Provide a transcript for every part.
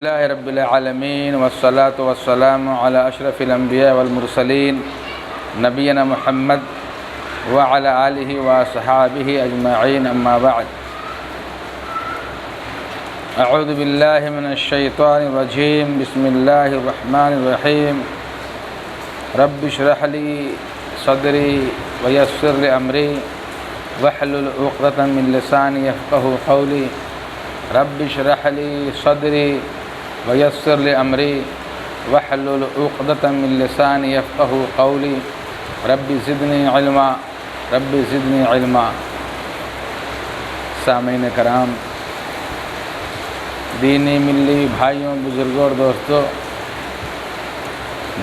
اللہ رب العالمین والصلاة والسلام علی اشرف الانبیاء والمرسلین نبینا محمد وعلی آلہ وصحابہ اجمعین اما بعد اعوذ باللہ من الشیطان الرجیم بسم اللہ الرحمن الرحیم رب اشرح لی صدری ویسر لی امری واحلل عقدۃ من لسانی یفقہوا قولی رب اشرح لی صدری ویسر لامری واحلل عقدۃ من لسانی یفقہوا قولی رب زدنی علما سامعین کرام، دینی ملی بھائیوں، بزرگوں اور دوستوں،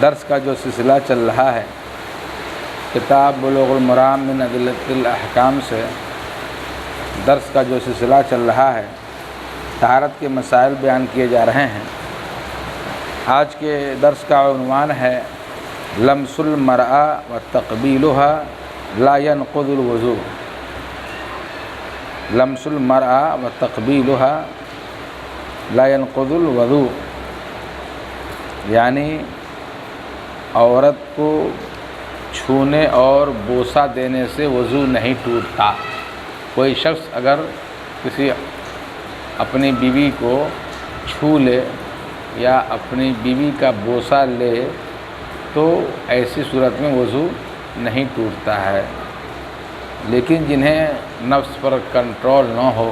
درس کا جو سلسلہ چل رہا ہے کتاب بلوغ المرام من ادلۃ الاحکام سے درس کا جو سلسلہ چل رہا ہے، طہارت کے مسائل بیان کیے جا رہے ہیں۔ آج کے درس کا عنوان ہے لمس المرأة وتقبیلها لا ينقض الوضوء۔ لمس المرأة وتقبیلها لا ينقض الوضوء، یعنی عورت کو چھونے اور بوسہ دینے سے وضو نہیں ٹوٹتا۔ کوئی شخص اگر کسی اپنی بیوی کو چھو لے یا اپنی بیوی کا بوسہ لے تو ایسی صورت میں وضو نہیں ٹوٹتا ہے، لیکن جنہیں نفس پر کنٹرول نہ ہو،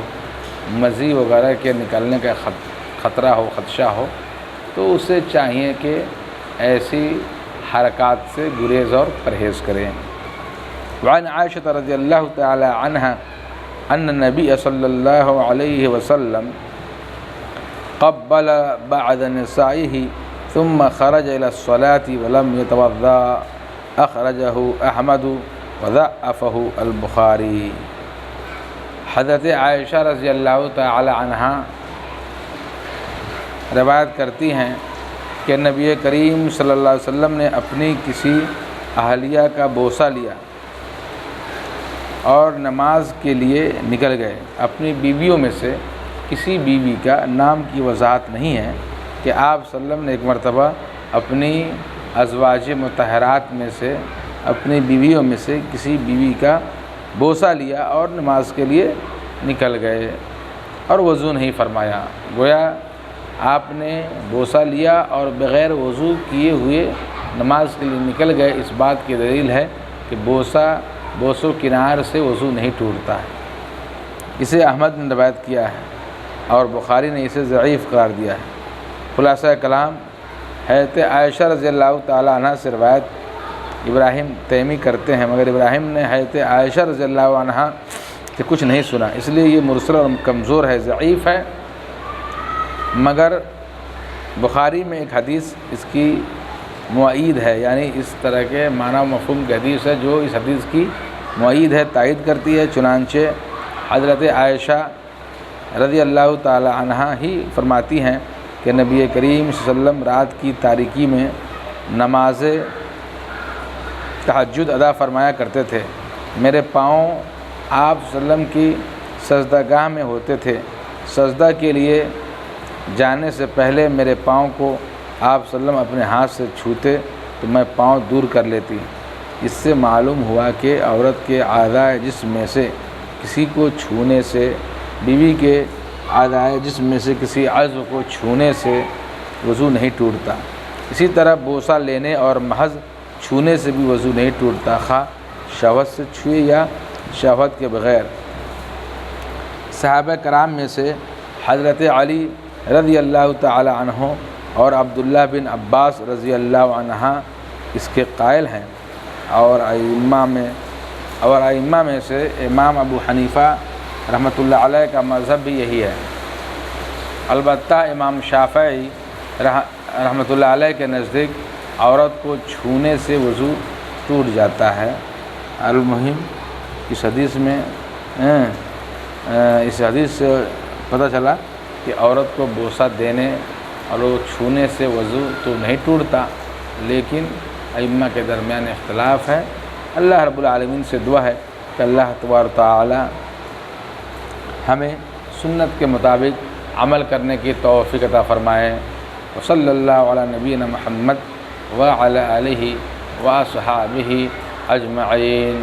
مزی وغیرہ کے نکلنے کا خطرہ ہو، خدشہ ہو، تو اسے چاہیے کہ ایسی حرکات سے گریز اور پرہیز کریں۔ وعن عائشہ رضی اللہ تعالی عنہا ان النبی صلی اللہ علیہ وسلم قبل بعد نسائه ثم خرج الى الصلاة ولم يتوضأ اخرجه احمد وضعفه البخاری۔ حضرت عائشہ رضی اللہ تعالی عنہا روایت کرتی ہیں کہ نبی کریم صلی اللہ علیہ وسلم نے اپنی کسی اہلیہ کا بوسہ لیا اور نماز کے لیے نکل گئے۔ اپنی بیویوں میں سے کسی بیوی کا نام کی وضاحت نہیں ہے کہ آپ صلی اللہ علیہ وسلم نے ایک مرتبہ اپنی ازواج مطہرات میں سے، اپنی بیویوں میں سے کسی بیوی کا بوسہ لیا اور نماز کے لیے نکل گئے اور وضو نہیں فرمایا۔ گویا آپ نے بوسہ لیا اور بغیر وضو کیے ہوئے نماز کے لیے نکل گئے، اس بات کی دلیل ہے کہ بوسو کنار سے وضو نہیں ٹوٹتا ہے۔ اسے احمد نے روایت کیا ہے اور بخاری نے اسے ضعیف قرار دیا ہے۔ خلاصہ کلام، حضرت عائشہ رضی اللہ تعالی عنہ سے روایت ابراہیم تیمی کرتے ہیں، مگر ابراہیم نے حضرت عائشہ رضی اللہ عنہ سے کچھ نہیں سنا، اس لیے یہ مرسل اور کمزور ہے، ضعیف ہے۔ مگر بخاری میں ایک حدیث اس کی معید ہے، یعنی اس طرح کے معنی و مفہوم کی حدیث ہے جو اس حدیث کی معید ہے، تائید کرتی ہے۔ چنانچہ حضرت عائشہ رضی اللہ تعالی عنہ ہی فرماتی ہیں کہ نبی کریم صلی اللہ علیہ وسلم رات کی تاریکی میں نماز تہجد ادا فرمایا کرتے تھے۔ میرے پاؤں آپ صلی اللہ علیہ وسلم کی سجدہ گاہ میں ہوتے تھے، سجدہ کے لیے جانے سے پہلے میرے پاؤں کو آپ صلی اللہ علیہ وسلم اپنے ہاتھ سے چھوتے تو میں پاؤں دور کر لیتی۔ اس سے معلوم ہوا کہ عورت کے اعضائے جسم میں سے کسی کو چھونے سے، بیوی کے اعضائے جسم میں سے کسی عضو کو چھونے سے وضو نہیں ٹوٹتا۔ اسی طرح بوسہ لینے اور محض چھونے سے بھی وضو نہیں ٹوٹتا، خواہ شہوت سے چھوئے یا شہوت کے بغیر۔ صحابہ کرام میں سے حضرت علی رضی اللہ تعالی عنہ اور عبداللہ بن عباس رضی اللہ عنہ اس کے قائل ہیں، اور ائمہ میں سے امام ابو حنیفہ رحمۃ اللہ علیہ کا مذہب بھی یہی ہے۔ البتہ امام شافعی رحمۃ اللہ علیہ کے نزدیک عورت کو چھونے سے وضو ٹوٹ جاتا ہے۔ المہم اس حدیث سے پتہ چلا کہ عورت کو بوسہ دینے اور وہ چھونے سے وضو تو نہیں ٹوٹتا، لیکن ائمہ کے درمیان اختلاف ہے۔ اللہ رب العالمین سے دعا ہے کہ اللہ تبارک و تعالی ہمیں سنت کے مطابق عمل کرنے کی توفیق عطا فرمائے۔ وصلی اللہ علی نبینا محمد وعلی آلہ وصحابہ اجمعین۔